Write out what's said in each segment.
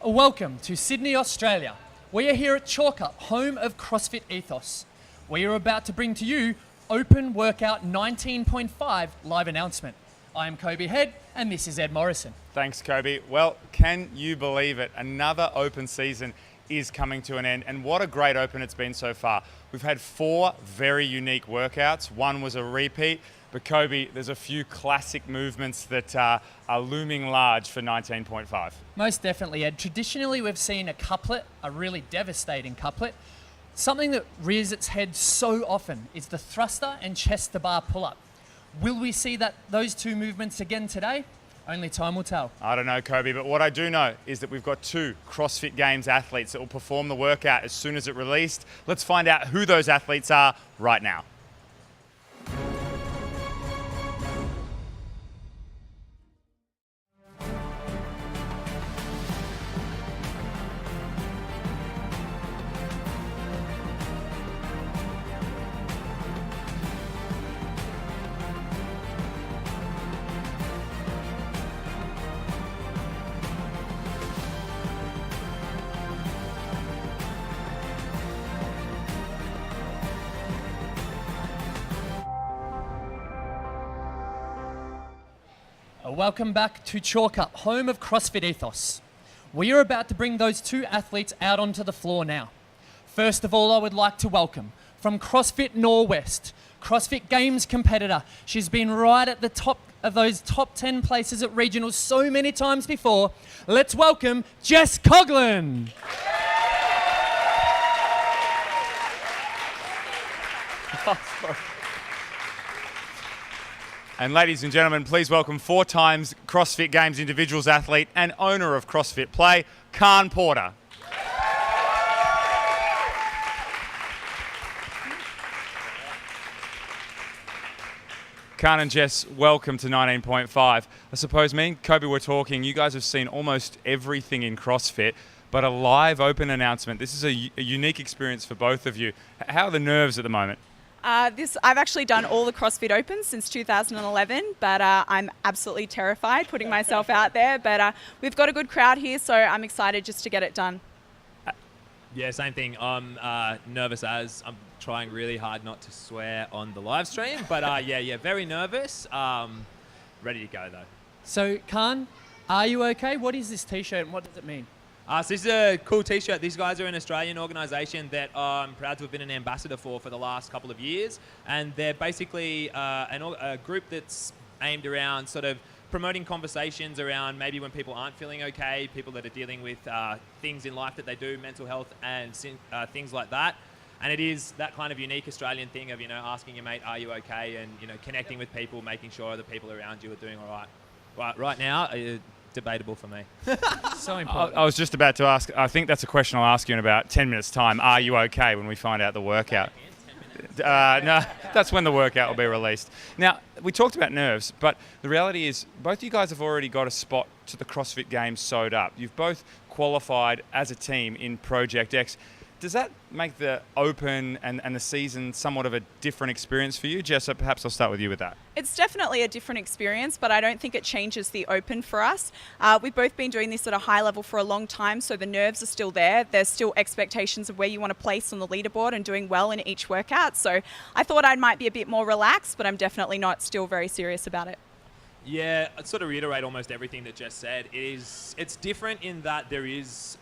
Welcome to Sydney, Australia. We are here at Chalk Up, home of CrossFit Ethos. We are about to bring to you Open Workout 19.5 live announcement. I am Kobe Head and this is Ed Morrison. Thanks, Kobe. Well, can you believe it? Another open season is coming to an end, and what a great open it's been so far. We've had 4 very unique workouts. One was a repeat, but Kobe, there's a few classic movements that are looming large for 19.5. Most definitely, Ed. Traditionally, we've seen a couplet, a really devastating couplet. Something that rears its head so often is the thruster and chest to bar pull-up. Will we see those two movements again today? Only time will tell. I don't know, Kobe, but what I do know is that we've got 2 CrossFit Games athletes that will perform the workout as soon as it released. Let's find out who those athletes are right now. Welcome back to Chalk Up, home of CrossFit Ethos. We are about to bring those 2 athletes out onto the floor now. First of all, I would like to welcome from CrossFit Norwest, CrossFit Games competitor. She's been right at the top of those top 10 places at regionals so many times before. Let's welcome Jess Coughlan. And ladies and gentlemen, please welcome 4 times CrossFit Games individuals athlete and owner of CrossFit Play, Khan Porter. Khan and Jess, welcome to 19.5. I suppose me and Kobe were talking, you guys have seen almost everything in CrossFit, but a live open announcement. This is a unique experience for both of you. How are the nerves at the moment? I've actually done all the CrossFit Opens since 2011, but I'm absolutely terrified putting myself out there. But we've got a good crowd here, so I'm excited just to get it done. Yeah, same thing. I'm nervous as I'm trying really hard not to swear on the live stream, but yeah, very nervous. Ready to go though. So, Khan, are you okay? What is this t-shirt and what does it mean? So this is a cool t-shirt. These guys are an Australian organisation that I'm proud to have been an ambassador for the last couple of years. And they're basically a group that's aimed around sort of promoting conversations around maybe when people aren't feeling okay, people that are dealing with things in life that they do, mental health and things like that. And it is that kind of unique Australian thing of, asking your mate, are you okay? And, connecting with people, making sure the people around you are doing all right. Right now, debatable for me. So important. I was just about to ask, I think that's a question I'll ask you in about 10 minutes time. Are you okay when we find out the workout? No, that's when the workout will be released. Now, we talked about nerves, but the reality is both you guys have already got a spot to the CrossFit Games sewed up. You've both qualified as a team in Project X. Does that make the Open and the season somewhat of a different experience for you? Jess, perhaps I'll start with you with that. It's definitely a different experience, but I don't think it changes the Open for us. We've both been doing this at a high level for a long time, so the nerves are still there. There's still expectations of where you want to place on the leaderboard and doing well in each workout. So I thought I might be a bit more relaxed, but I'm definitely not still very serious about it. Yeah, I'd sort of reiterate almost everything that Jess said. It's different in that there is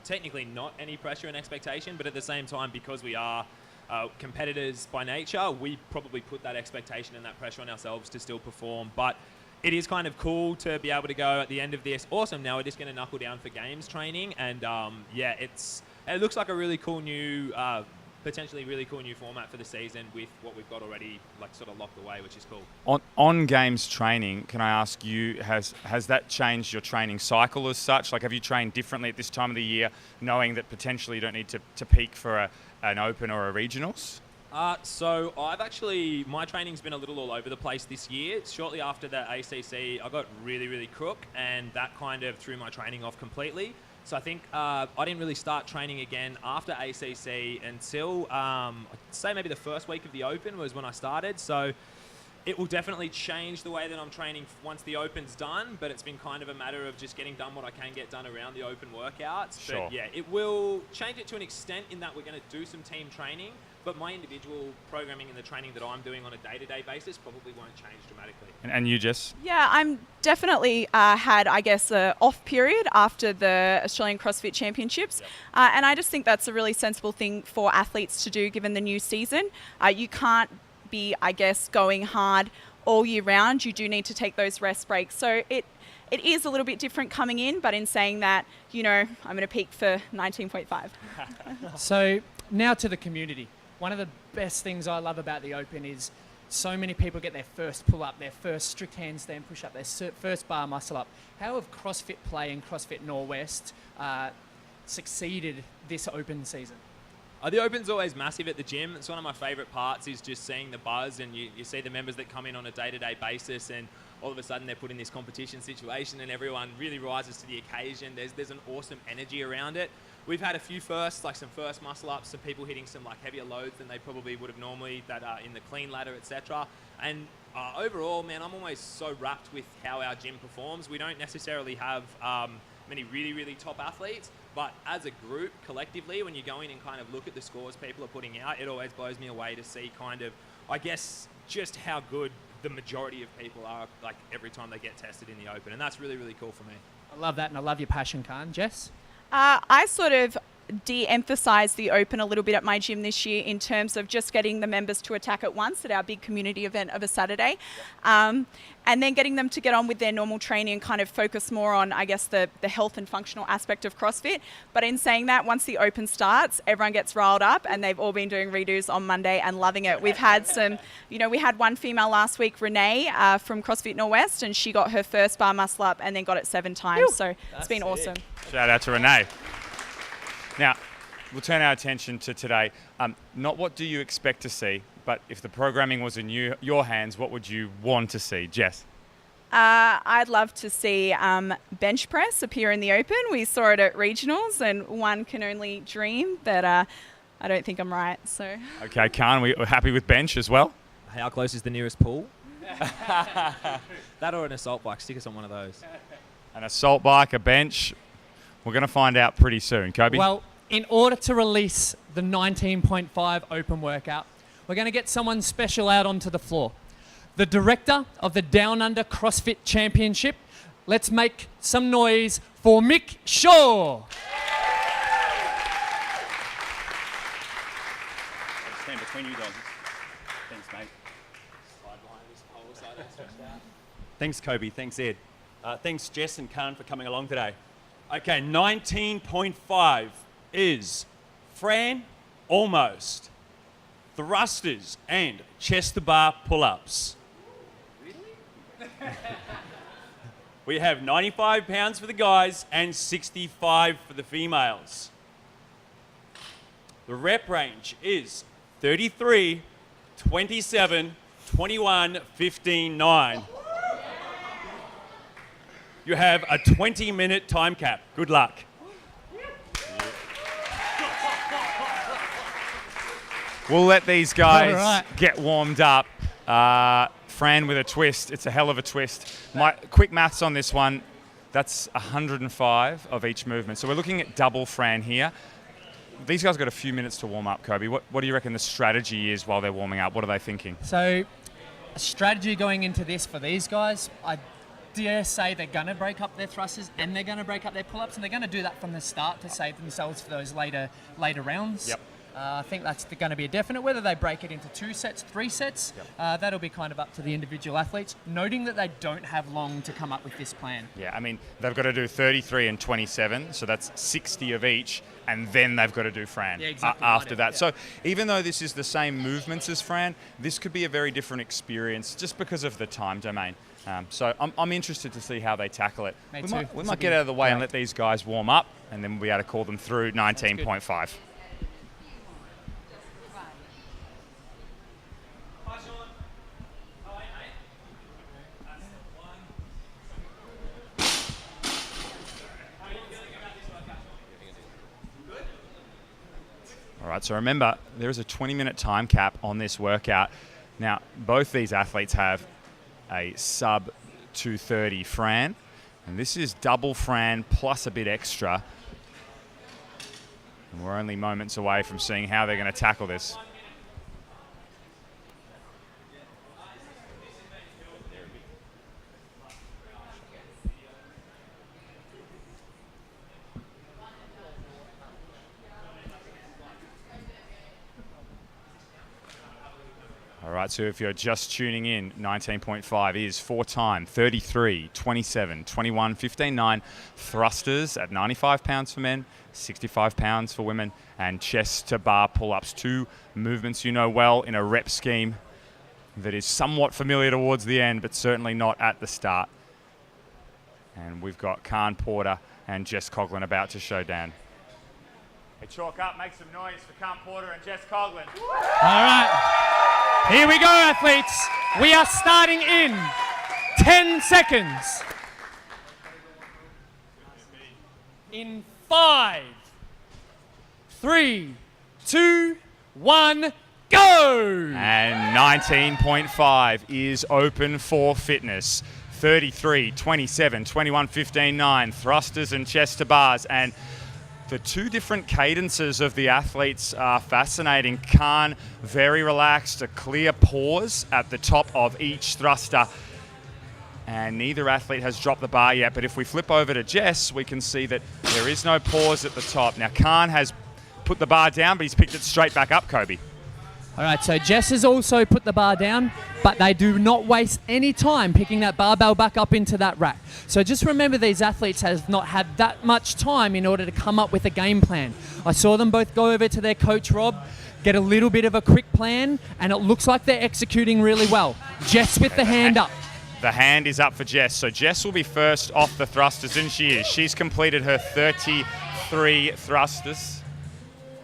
technically not any pressure and expectation, but at the same time, because we are competitors by nature, we probably put that expectation and that pressure on ourselves to still perform. But it is kind of cool to be able to go at the end of this. Awesome, now we're just going to knuckle down for games training. And yeah, it looks like a really cool new, potentially really cool new format for the season with what we've got already sort of locked away, which is cool. On games training, can I ask you, has that changed your training cycle as such? Have you trained differently at this time of the year, knowing that potentially you don't need to peak for an Open or a Regionals? So my training's been a little all over the place this year. Shortly after the ACC, I got really, really crook, and that kind of threw my training off completely. So I think I didn't really start training again after ACC until, I'd say maybe the first week of the Open was when I started. So it will definitely change the way that I'm training once the Open's done, but it's been kind of a matter of just getting done what I can get done around the Open workouts. Sure. But yeah, it will change it to an extent in that we're going to do some team training, but my individual programming and the training that I'm doing on a day-to-day basis probably won't change dramatically. And you, Jess? Yeah, I'm definitely had, I guess, a off period after the Australian CrossFit Championships. Yep. And I just think that's a really sensible thing for athletes to do given the new season. You can't be, I guess, going hard all year round. You do need to take those rest breaks. So it is a little bit different coming in, but in saying that, you know, I'm going to peak for 19.5. So now to the community. One of the best things I love about the Open is so many people get their first pull-up, their first strict handstand push-up, their first bar muscle-up. How have CrossFit Play and CrossFit Norwest succeeded this Open season? The Open's always massive at the gym. It's one of my favourite parts is just seeing the buzz, and you see the members that come in on a day-to-day basis, and all of a sudden they're put in this competition situation and everyone really rises to the occasion. There's an awesome energy around it. We've had a few firsts, like some first muscle-ups, some people hitting some like heavier loads than they probably would have normally that are in the clean ladder, etc. And overall, man, I'm always so wrapped with how our gym performs. We don't necessarily have many really, really top athletes, but as a group, collectively, when you go in and kind of look at the scores people are putting out, it always blows me away to see kind of, I guess, just how good the majority of people are, like, every time they get tested in the Open. And that's really, really cool for me. I love that, and I love your passion, Khan. Jess? I sort of de-emphasise the Open a little bit at my gym this year in terms of just getting the members to attack at once at our big community event of a Saturday, and then getting them to get on with their normal training and kind of focus more on, I guess, the health and functional aspect of CrossFit. But in saying that, once the Open starts, everyone gets riled up, and they've all been doing redos on Monday and loving it. We've had some, we had one female last week, Renee from CrossFit Norwest, and she got her first bar muscle up and then got it 7 times. So it's been awesome. Shout out to Renee. Now, we'll turn our attention to today. Not what do you expect to see, but if the programming was in your hands, what would you want to see? Jess? I'd love to see bench press appear in the Open. We saw it at regionals, and one can only dream, but I don't think I'm right. So. Okay, Khan, we're happy with bench as well? How close is the nearest pool? That or an assault bike. Stick us on one of those. An assault bike, a bench. We're going to find out pretty soon. Kobe? Well, in order to release the 19.5 Open workout, we're going to get someone special out onto the floor. The director of the Down Under CrossFit Championship. Let's make some noise for Mick Shaw. I'll stand between you guys. Thanks, mate. Thanks, Kobe. Thanks, Ed. Thanks, Jess and Khan, for coming along today. Okay, 19.5 is Fran almost, thrusters and chest to bar pull-ups. Really? We have 95 pounds for the guys and 65 for the females. The rep range is 33, 27, 21, 15, 9. You have a 20-minute time cap. Good luck. We'll let these guys get warmed up. Fran with a twist. It's a hell of a twist. My quick maths on this one, that's 105 of each movement. So we're looking at double Fran here. These guys got a few minutes to warm up, Kobe. What do you reckon the strategy is while they're warming up? What are they thinking? So a strategy going into this for these guys, I dare say they're going to break up their thrusters and they're going to break up their pull-ups, and they're going to do that from the start to save themselves for those later rounds. Yep. I think that's going to be a definite. Whether they break it into 2 sets, 3 sets, that'll be kind of up to the individual athletes, noting that they don't have long to come up with this plan. Yeah, I mean, they've got to do 33 and 27, so that's 60 of each, and then they've got to do Fran after that. So even though this is the same movements as Fran, this could be a very different experience just because of the time domain. So I'm interested to see how they tackle it. We might get out of the way and let these guys warm up, and then we'll be able to call them through 19.5. All right, so remember, there is a 20-minute time cap on this workout. Now, both these athletes have a sub 230 Fran, and this is double Fran plus a bit extra. And we're only moments away from seeing how they're going to tackle this. All right, so if you're just tuning in, 19.5 is 4-time, 33, 27, 21, 15, 9 thrusters at 95 pounds for men, 65 pounds for women, and chest to bar pull-ups, 2 movements you know well in a rep scheme that is somewhat familiar towards the end, but certainly not at the start. And we've got Khan Porter and Jess Coughlan about to show down. Hey, chalk up, make some noise for Khan Porter and Jess Coughlan. All right, here we go, athletes. We are starting in 10 seconds. In 5, 3, 2, 1, go! And 19.5 is open for fitness. 33, 27, 21, 15, 9 thrusters and chest to bars. And the 2 different cadences of the athletes are fascinating. Khan, very relaxed, a clear pause at the top of each thruster. And neither athlete has dropped the bar yet, but if we flip over to Jess, we can see that there is no pause at the top. Now, Khan has put the bar down, but he's picked it straight back up, Kobe. All right, so Jess has also put the bar down, but they do not waste any time picking that barbell back up into that rack. So just remember, these athletes have not had that much time in order to come up with a game plan. I saw them both go over to their coach, Rob, get a little bit of a quick plan, and it looks like they're executing really well. Jess with the hand up. The hand is up for Jess. So Jess will be first off the thrusters, and she is. She's completed her 33 thrusters.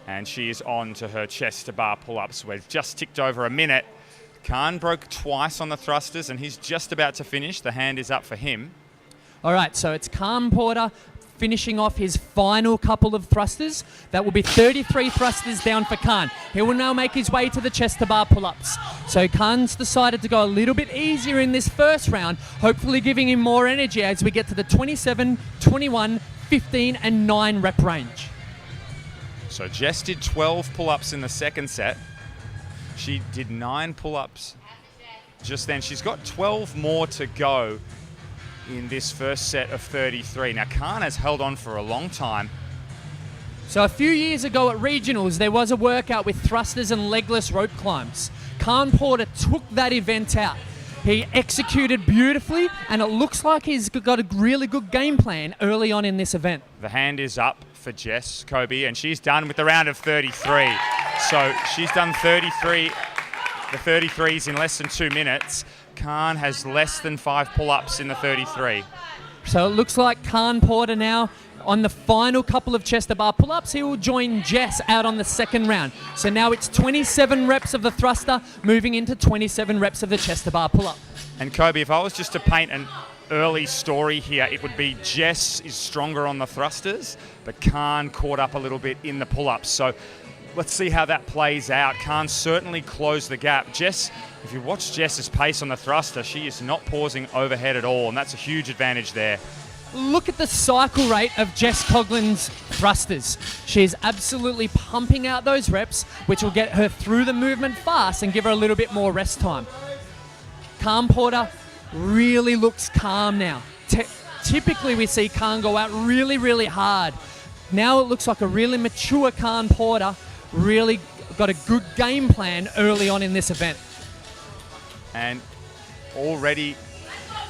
And she is on to her chest to bar pull-ups. We've just ticked over a minute. Khan broke twice on the thrusters, and he's just about to finish. The hand is up for him. All right, so it's Khan Porter finishing off his final couple of thrusters. That will be 33 thrusters down for Khan. He will now make his way to the chest to bar pull-ups. So Khan's decided to go a little bit easier in this first round, hopefully giving him more energy as we get to the 27, 21, 15, and 9 rep range. So Jess did 12 pull-ups in the second set. She did 9 pull-ups just then. She's got 12 more to go in this first set of 33. Now, Khan has held on for a long time. So a few years ago at regionals, there was a workout with thrusters and legless rope climbs. Khan Porter took that event out. He executed beautifully, and it looks like he's got a really good game plan early on in this event. The hand is up for Jess, Kobe, and she's done with the round of 33. So she's done 33, the 33s in less than 2 minutes. Khan has less than 5 pull-ups in the 33. So it looks like Khan Porter now on the final couple of chest to bar pull-ups. He will join Jess out on the second round. So now it's 27 reps of the thruster, moving into 27 reps of the chest to bar pull-up. And Kobe, if I was just to paint an early story here, it would be Jess is stronger on the thrusters, but Khan caught up a little bit in the pull-ups. So let's see how that plays out. Khan certainly closed the gap. Jess, if you watch Jess's pace on the thruster, she is not pausing overhead at all, and that's a huge advantage there. Look at the cycle rate of Jess Coughlan's thrusters. She is absolutely pumping out those reps, which will get her through the movement fast and give her a little bit more rest time. Khan Porter really looks calm now. Typically we see Khan go out really, really hard. Now it looks like a really mature Khan Porter really got a good game plan early on in this event. And already,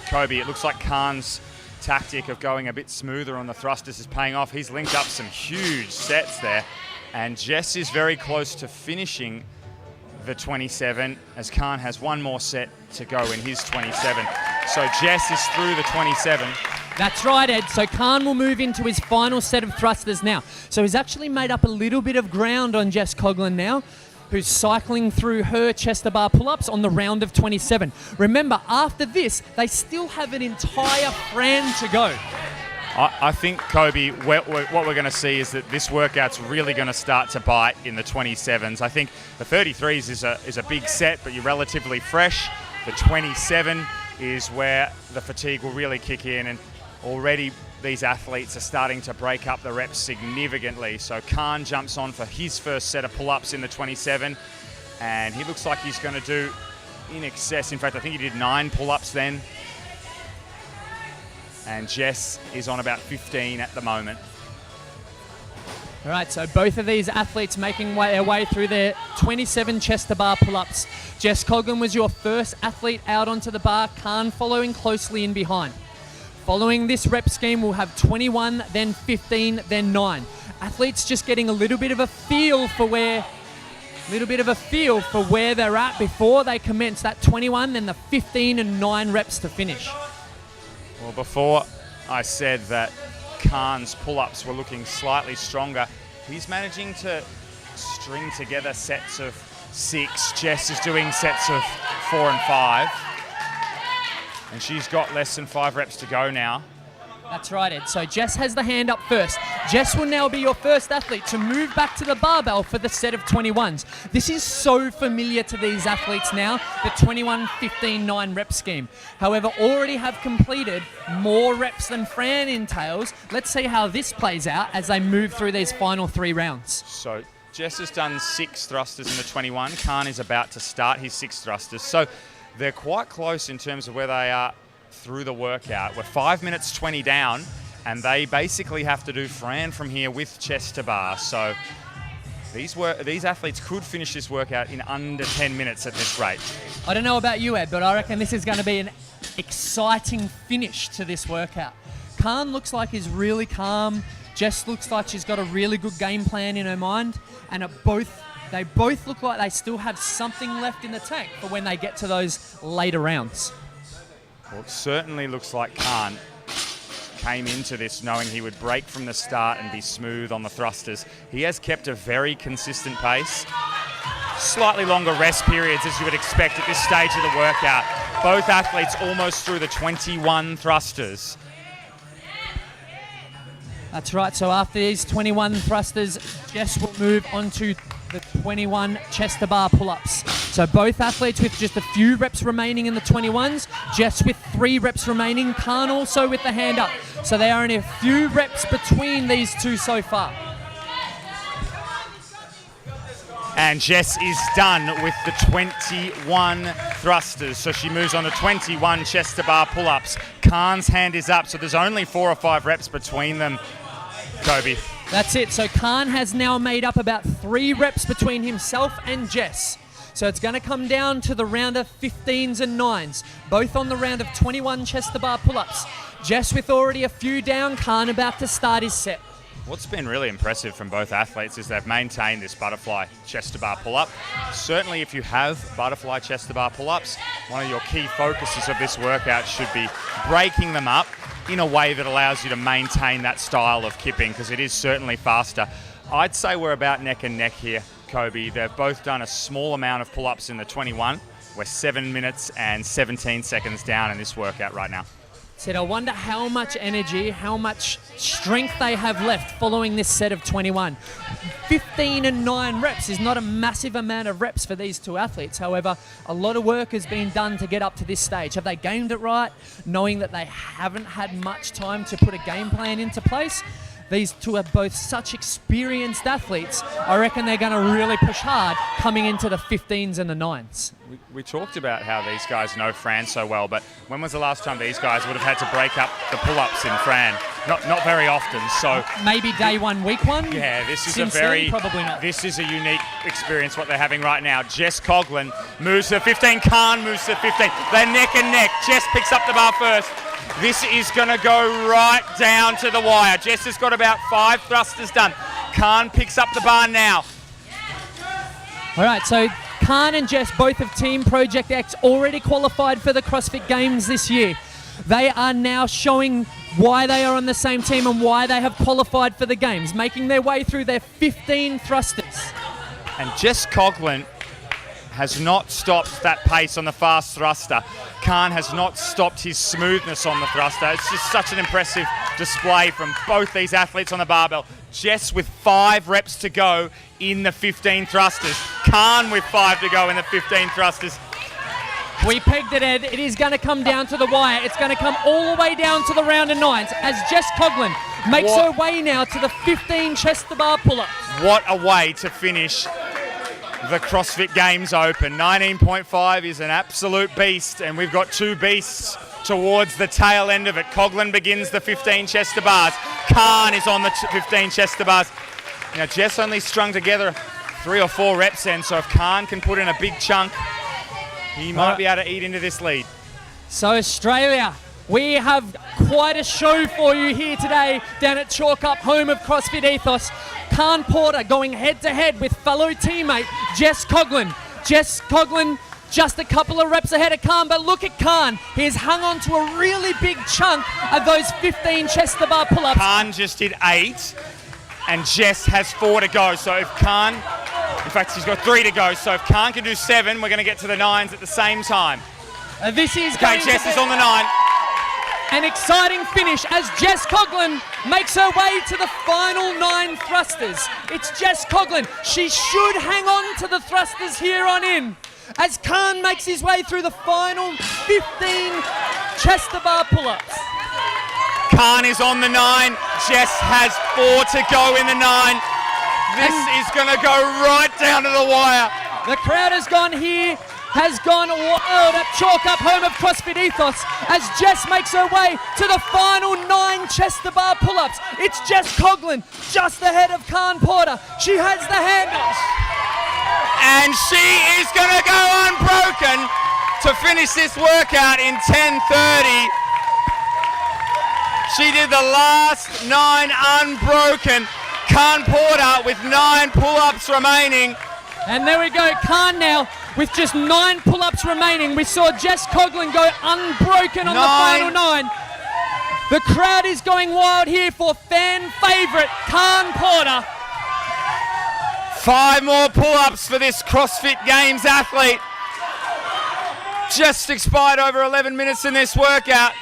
Kobe, it looks like Khan's tactic of going a bit smoother on the thrusters is paying off. He's linked up some huge sets there, and Jess is very close to finishing the 27 as Khan has one more set to go in his 27. So Jess is through the 27. That's right, Ed. So Khan will move into his final set of thrusters now. So he's actually made up a little bit of ground on Jess Coughlan now, who's cycling through her chest to bar pull-ups on the round of 27. Remember, after this, they still have an entire Fran to go. I think, Kobe, what we're going to see is that this workout's really going to start to bite in the 27s. I think the 33s is a big set, but you're relatively fresh. The 27 is where the fatigue will really kick in, and already these athletes are starting to break up the reps significantly. So Khan jumps on for his first set of pull-ups in the 27, and he looks like he's going to do in excess. In fact, I think he did 9 pull-ups then. And Jess is on about 15 at the moment. All right, so both of these athletes making their way through their 27 chest to bar pull-ups. Jess Coughlan was your first athlete out onto the bar, Khan following closely in behind. Following this rep scheme, we'll have 21, then 15, then 9. Athletes just getting a little bit of a feel for where they're at before they commence that 21, then the 15 and 9 reps to finish. Well, before I said that Khan's pull-ups were looking slightly stronger, he's managing to string together sets of 6. Jess is doing sets of 4 and 5. And she's got less than 5 reps to go now. That's right, Ed. So Jess has the hand up first. Jess will now be your first athlete to move back to the barbell for the set of 21s. This is so familiar to these athletes now, the 21, 15, 9 rep scheme. However, already have completed more reps than Fran entails. Let's see how this plays out as they move through these final 3 rounds. So Jess has done 6 thrusters in the 21. Khan is about to start his 6 thrusters. So they're quite close in terms of where they are through the workout. We're 5 minutes 20 down, and they basically have to do Fran from here with chest to bar. So these athletes could finish this workout in under 10 minutes at this rate. I don't know about you, Ed, but I reckon this is going to be an exciting finish to this workout. Khan looks like he's really calm. Jess looks like she's got a really good game plan in her mind, and they both look like they still have something left in the tank for when they get to those later rounds. Well, it certainly looks like Khan came into this knowing he would break from the start and be smooth on the thrusters. He has kept a very consistent pace. Slightly longer rest periods as you would expect at this stage of the workout. Both athletes almost through the 21 thrusters. That's right, so after these 21 thrusters, Jess will move on to the 21 chest to bar pull-ups. So both athletes with just a few reps remaining in the 21s, Jess with 3 reps remaining, Khan also with the hand up. So there are only a few reps between these two so far. And Jess is done with the 21 thrusters. So she moves on to 21 chest to bar pull-ups. Khan's hand is up, so there's only 4 or 5 reps between them, Kobe. That's it. So Khan has now made up about 3 reps between himself and Jess. So it's going to come down to the round of 15s and 9s, both on the round of 21 chest to bar pull-ups. Jess with already a few down, Khan about to start his set. What's been really impressive from both athletes is they've maintained this butterfly chest to bar pull-up. Certainly if you have butterfly chest to bar pull-ups, one of your key focuses of this workout should be breaking them up in a way that allows you to maintain that style of kipping, because it is certainly faster. I'd say we're about neck and neck here, Kobe. They've both done a small amount of pull-ups in the 21. We're 7 minutes and 17 seconds down in this workout right now. Said, I wonder how much energy, how much strength they have left following this set of 21. 15 and 9 reps is not a massive amount of reps for these two athletes. However, a lot of work has been done to get up to this stage. Have they gamed it right, knowing that they haven't had much time to put a game plan into place? These two are both such experienced athletes. I reckon they're going to really push hard coming into the 15s and the 9s. We talked about how these guys know Fran so well, but when was the last time these guys would have had to break up the pull-ups in Fran? Not very often. So maybe day 1, week 1? Yeah, this is Sincerely, probably not. This is a unique experience what they're having right now. Jess Coughlan moves to 15, Khan moves to 15. They're neck and neck. Jess picks up the bar first. This is going to go right down to the wire. Jess has got about 5 thrusters done. Khan picks up the bar now. All right, so Khan and Jess, both of Team Project X, already qualified for the CrossFit Games this year. They are now showing why they are on the same team and why they have qualified for the Games, making their way through their 15 thrusters. And Jess Coughlan has not stopped that pace on the fast thruster. Khan has not stopped his smoothness on the thruster. It's just such an impressive display from both these athletes on the barbell. Jess with 5 reps to go in the 15 thrusters. Khan with 5 to go in the 15 thrusters. We pegged it, Ed. It is going to come down to the wire. It's going to come all the way down to the round of 9s as Jess Coughlan makes her way now to the 15 chest to bar pull-ups. What a way to finish the CrossFit Games Open. 19.5 is an absolute beast, and we've got 2 beasts towards the tail end of it. Coughlan begins the 15 chest to bars. Khan is on the 15 chest to bars. Now, Jess only strung together 3 or 4 reps then, so if Khan can put in a big chunk, he might be able to eat into this lead. So Australia, we have quite a show for you here today down at Chalk Up, home of CrossFit Ethos. Khan Porter going head-to-head with fellow teammate Jess Coughlan. Jess Coughlan just a couple of reps ahead of Khan, but look at Khan. He's hung on to a really big chunk of those 15 chest to bar pull-ups. Khan just did 8, and Jess has 4 to go. So if Khan, in fact, he's got 3 to go. So if Khan can do 7, we're going to get to the 9s at the same time. This is Okay, going Jess to be is on the 9. an exciting finish as Jess Coughlan makes her way to the final 9 thrusters. It's Jess Coughlan. She should hang on to the thrusters here on in as Khan makes his way through the final 15 chest to bar pull-ups. Khan is on the 9. Jess has 4 to go in the 9. This is going to go right down to the wire. The crowd has gone wild at Chalk Up, home of CrossFit Ethos, as Jess makes her way to the final 9 chest to bar pull-ups. It's Jess Coughlan just ahead of Khan Porter. She has the handles. And she is going to go unbroken to finish this workout in 10:30. She did the last 9 unbroken. Khan Porter with 9 pull-ups remaining. And there we go, Khan now with just 9 pull-ups remaining. We saw Jess Coughlan go unbroken on the final 9. The crowd is going wild here for fan favourite Khan Porter. 5 more pull-ups for this CrossFit Games athlete. Just expired over 11 minutes in this workout.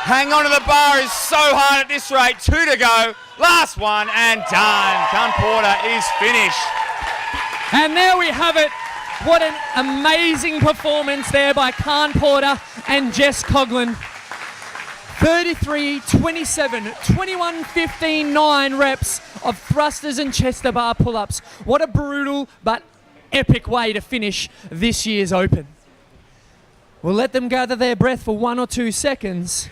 Hang on to the bar is so hard at this rate. 2 to go. Last one and done. Khan Porter is finished. And there we have it. What an amazing performance there by Khan Porter and Jess Coughlan. 33, 27, 21, 15, 9 reps of thrusters and chest to bar pull-ups. What a brutal but epic way to finish this year's Open. We'll let them gather their breath for 1 or 2 seconds.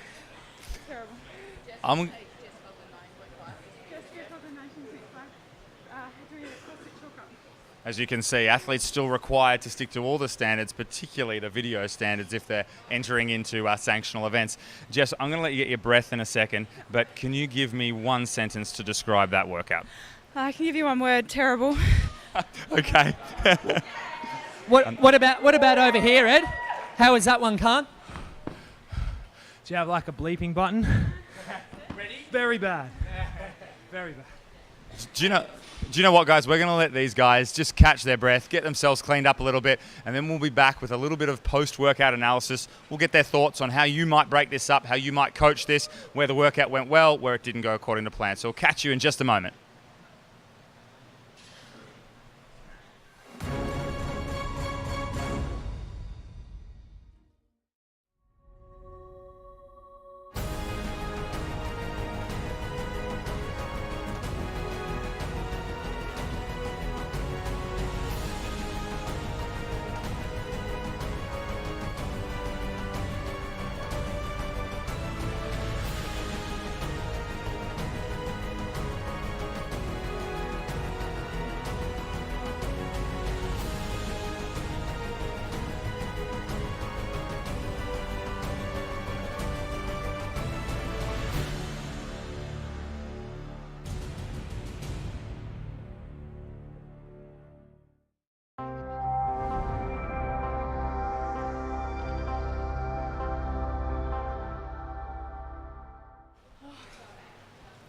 As you can see, athletes still required to stick to all the standards, particularly the video standards if they're entering into Sanctional events. Jess, I'm going to let you get your breath in a second, but can you give me 1 sentence to describe that workout? I can give you one word: terrible. Okay. What about over here, Ed? How is that one, Khan? Do you have like a bleeping button? Ready? Very bad. Very bad. Do you know what, guys? We're going to let these guys just catch their breath, get themselves cleaned up a little bit, and then we'll be back with a little bit of post-workout analysis. We'll get their thoughts on how you might break this up, how you might coach this, where the workout went well, where it didn't go according to plan. So we'll catch you in just a moment.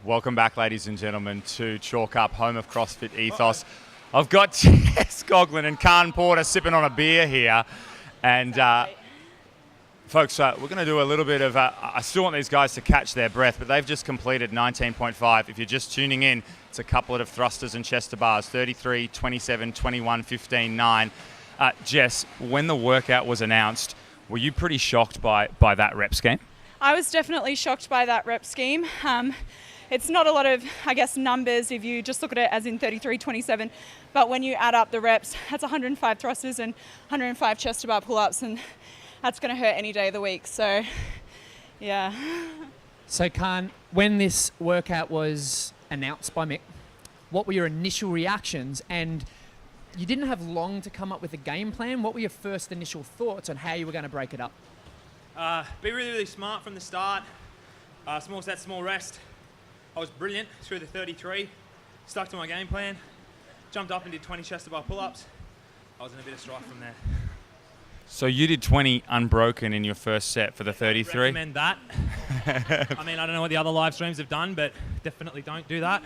Welcome back, ladies and gentlemen, to Chalk Up, home of CrossFit Ethos. I've got Jess Coughlan and Khan Porter sipping on a beer here. And folks, we're going to do a little bit of, I still want these guys to catch their breath, but they've just completed 19.5. If you're just tuning in, it's a couplet of thrusters and chest to bars, 33, 27, 21, 15, 9. Jess, when the workout was announced, were you pretty shocked by that rep scheme? I was definitely shocked by that rep scheme. It's not a lot of, I guess, numbers if you just look at it as in 33, 27, but when you add up the reps, that's 105 thrusters and 105 chest to bar pull-ups, and that's going to hurt any day of the week. So, yeah. So, Khan, when this workout was announced by Mick, what were your initial reactions? And you didn't have long to come up with a game plan. What were your first initial thoughts on how you were going to break it up? Be really, really smart from the start. Small set, small rest. I was brilliant through the 33. Stuck to my game plan. Jumped up and did 20 chest to bar pull-ups. I was in a bit of strife from there. So you did 20 unbroken in your first set for the 33? I recommend that. I mean, I don't know what the other live streams have done, but definitely don't do that.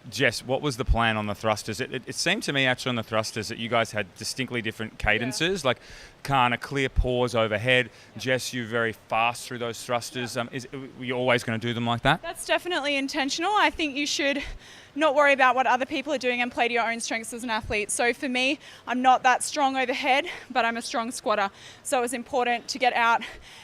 Jess, what was the plan on the thrusters? It seemed to me actually on the thrusters that you guys had distinctly different cadences. Like Khan, a clear pause overhead. Jess, you very fast through those thrusters. Were you always going to do them like that? That's definitely intentional. I think you should not worry about what other people are doing and play to your own strengths as an athlete. So for me, I'm not that strong overhead, but I'm a strong squatter. So it was important to get out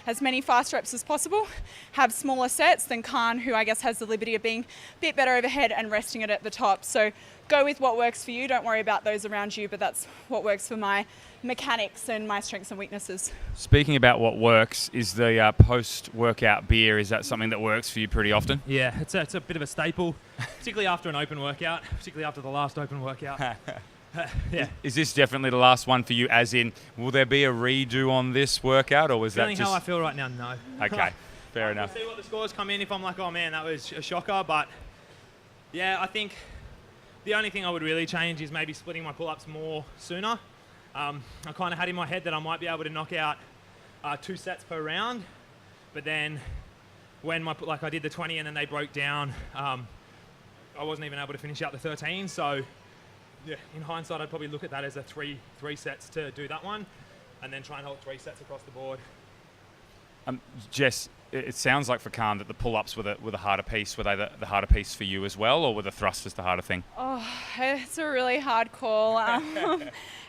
as many fast reps as possible, have smaller sets than Khan, who I guess has the liberty of being a bit better overhead and resting it at the top. So go with what works for you. Don't worry about those around you, but that's what works for my mechanics and my strengths and weaknesses. Speaking about what works, is the post-workout beer, is that something that works for you pretty often? Yeah, it's a bit of a staple, particularly after an open workout, particularly after the last open workout. Yeah. Is this definitely the last one for you, as in, will there be a redo on this workout, or was that Feeling just... how I feel right now, no. Okay, fair enough. We'll see what the scores come in if I'm like, oh man, that was a shocker, but yeah, I think the only thing I would really change is maybe splitting my pull-ups more sooner. I kind of had in my head that I might be able to knock out 2 sets per round, but then when I did the 20 and then they broke down, I wasn't even able to finish out the 13. So yeah, in hindsight, I'd probably look at that as a three sets to do that one, and then try and hold 3 sets across the board. Jess, it sounds like for Khan that the pull-ups were the harder piece. Were they the harder piece for you as well, or were the thrusters the harder thing? Oh, it's a really hard call.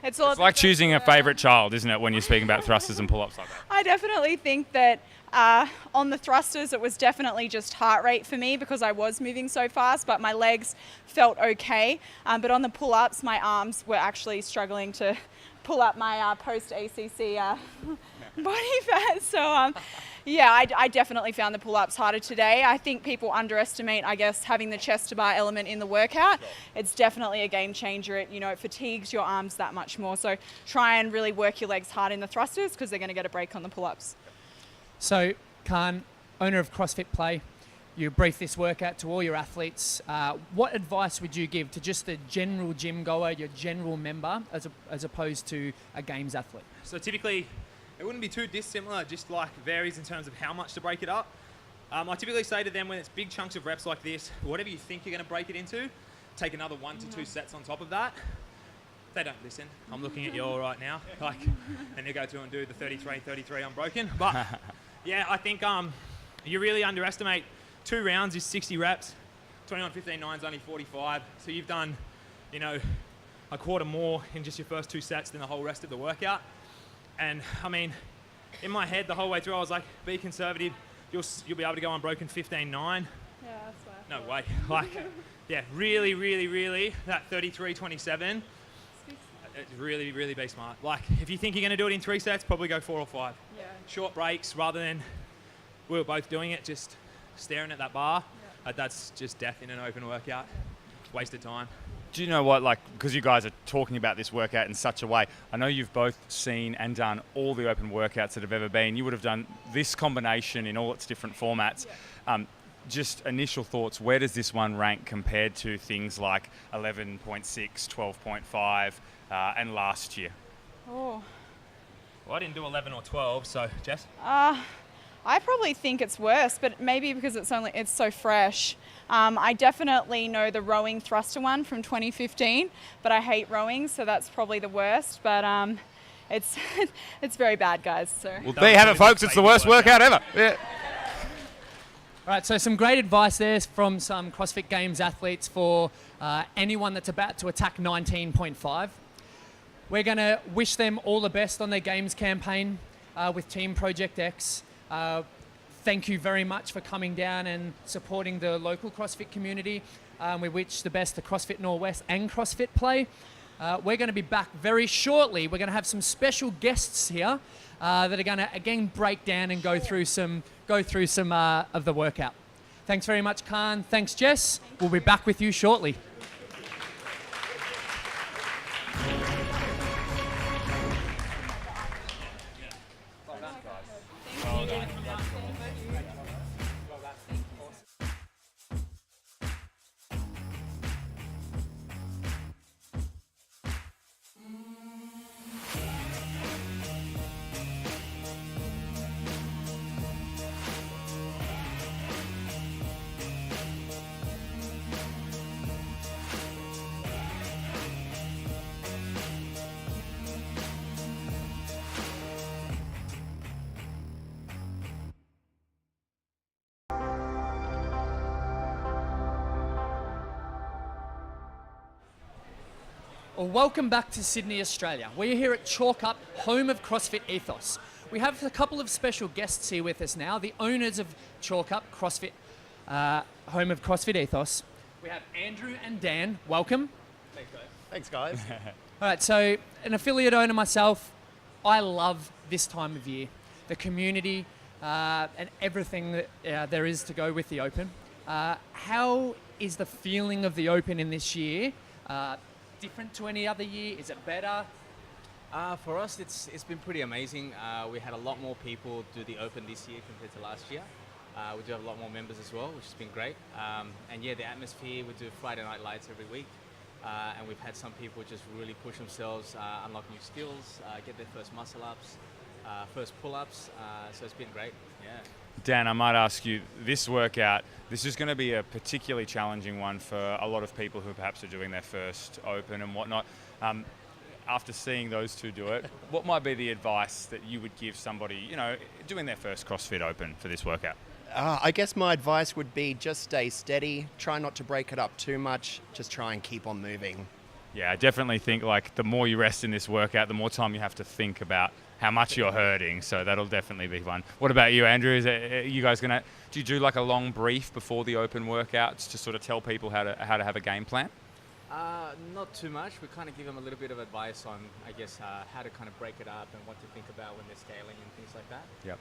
It's like choosing a favourite child, isn't it, when you're speaking about thrusters and pull-ups like that? I definitely think that on the thrusters, it was definitely just heart rate for me because I was moving so fast, but my legs felt okay. But on the pull-ups, my arms were actually struggling to pull up my post-ACC body fat. So yeah, I definitely found the pull-ups harder today. I think people underestimate, I guess, having the chest to bar element in the workout. It's definitely a game changer. It fatigues your arms that much more. So try and really work your legs hard in the thrusters because they're going to get a break on the pull-ups. So, Khan, owner of CrossFit Play, you brief this workout to all your athletes. What advice would you give to just the general gym goer, your general member, as opposed to a games athlete? So typically, it wouldn't be too dissimilar, just like varies in terms of how much to break it up. I typically say to them when it's big chunks of reps like this, whatever you think you're going to break it into, take another 1 to 2 sets on top of that. They don't listen. I'm looking at you all right now. And you go through and do the 33 unbroken. But yeah, I think you really underestimate 2 rounds is 60 reps. 21, 15, 9 is only 45. So you've done, a quarter more in just your first 2 sets than the whole rest of the workout. And I mean, in my head the whole way through, I was like, be conservative. You'll be able to go unbroken 15-9. Yeah, that's no way. Yeah, really, that 33-27. Really, really be smart. If you think you're going to do it in 3 sets, probably go 4 or 5. Yeah. Short breaks rather than we were both doing it, just staring at that bar. Yeah. That's just death in an open workout. Wasted time. Do you know what, because you guys are talking about this workout in such a way, I know you've both seen and done all the open workouts that have ever been. You would have done this combination in all its different formats. Yeah. Just initial thoughts, where does this one rank compared to things like 11.6, 12.5, and last year? Oh. Well, I didn't do 11 or 12, so Jess? I I probably think it's worse, but maybe because it's so fresh. I definitely know the rowing thruster one from 2015, but I hate rowing, so that's probably the worst. But it's it's very bad, guys. So. Well, there you have it, folks. It's the worst workout ever. Yeah. All right, so some great advice there from some CrossFit Games athletes for anyone that's about to attack 19.5. We're going to wish them all the best on their Games campaign with Team Project X. Thank you very much for coming down and supporting the local CrossFit community. We wish the best to CrossFit Norwest and CrossFit Play. We're going to be back very shortly. We're going to have some special guests here that are going to again break down and go through some of the workout. Thanks very much, Khan. Thanks, Jess. We'll be back with you shortly. Well, welcome back to Sydney, Australia. We're here at Chalk Up, home of CrossFit Ethos. We have a couple of special guests here with us now, the owners of Chalk Up, CrossFit, home of CrossFit Ethos. We have Andrew and Dan. Welcome. Thanks, guys. All right, so an affiliate owner myself, I love this time of year, the community and everything that there is to go with the Open. How is the feeling of the Open in this year? Different to any other year? Is it better? For us, it's been pretty amazing. We had a lot more people do the Open this year compared to last year. We do have a lot more members as well, which has been great. And yeah, the atmosphere, we do Friday night lights every week. And we've had some people just really push themselves, unlock new skills, get their first muscle ups, first pull-ups. So it's been great, yeah. Dan, I might ask you, this workout, this is going to be a particularly challenging one for a lot of people who perhaps are doing their first Open and whatnot. After seeing those two do it, what might be the advice that you would give somebody, you know, doing their first CrossFit Open for this workout? I guess my advice would be just stay steady, try not to break it up too much, just try and keep on moving. Yeah, I definitely think like the more you rest in this workout, the more time you have to think about how much you're hurting, so that'll definitely be one. What about you, Andrew? Are you guys do you do like a long brief before the Open workouts to sort of tell people how to have a game plan? Not too much. We kind of give them a little bit of advice on, I guess, how to kind of break it up and what to think about when they're scaling and things like that. Yep.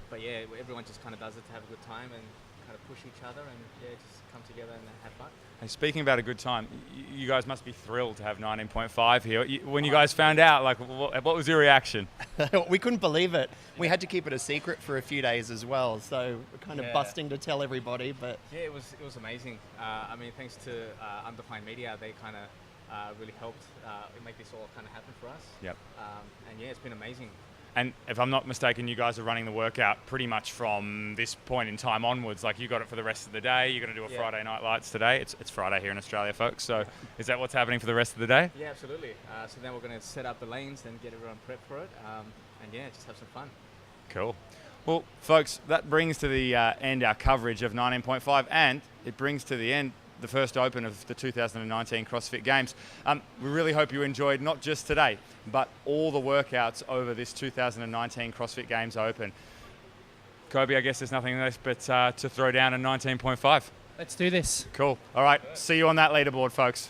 But yeah, everyone just kind of does it to have a good time and kind of push each other and yeah, just come together and have fun. And speaking about a good time, you guys must be thrilled to have 19.5 here. When you guys found out, like, what was your reaction? We couldn't believe it. We had to keep it a secret for a few days as well, so we're kind of busting to tell everybody. But yeah, it was amazing. I mean, thanks to Undefine Media, they kind of really helped make this all kind of happen for us. Yep. And yeah, it's been amazing. And if I'm not mistaken, you guys are running the workout pretty much from this point in time onwards. Like, you got it for the rest of the day. You're going to do a Friday night lights today. It's Friday here in Australia, folks. So is that what's happening for the rest of the day? Yeah, absolutely. So then we're going to set up the lanes and get everyone prepped for it. And yeah, just have some fun. Cool. Well, folks, that brings to the end our coverage of 19.5, and it brings to the end the first Open of the 2019 CrossFit Games. We really hope you enjoyed not just today, but all the workouts over this 2019 CrossFit Games Open. Kobe, I guess there's nothing less but to throw down a 19.5. Let's do this. Cool. All right. See you on that leaderboard, folks.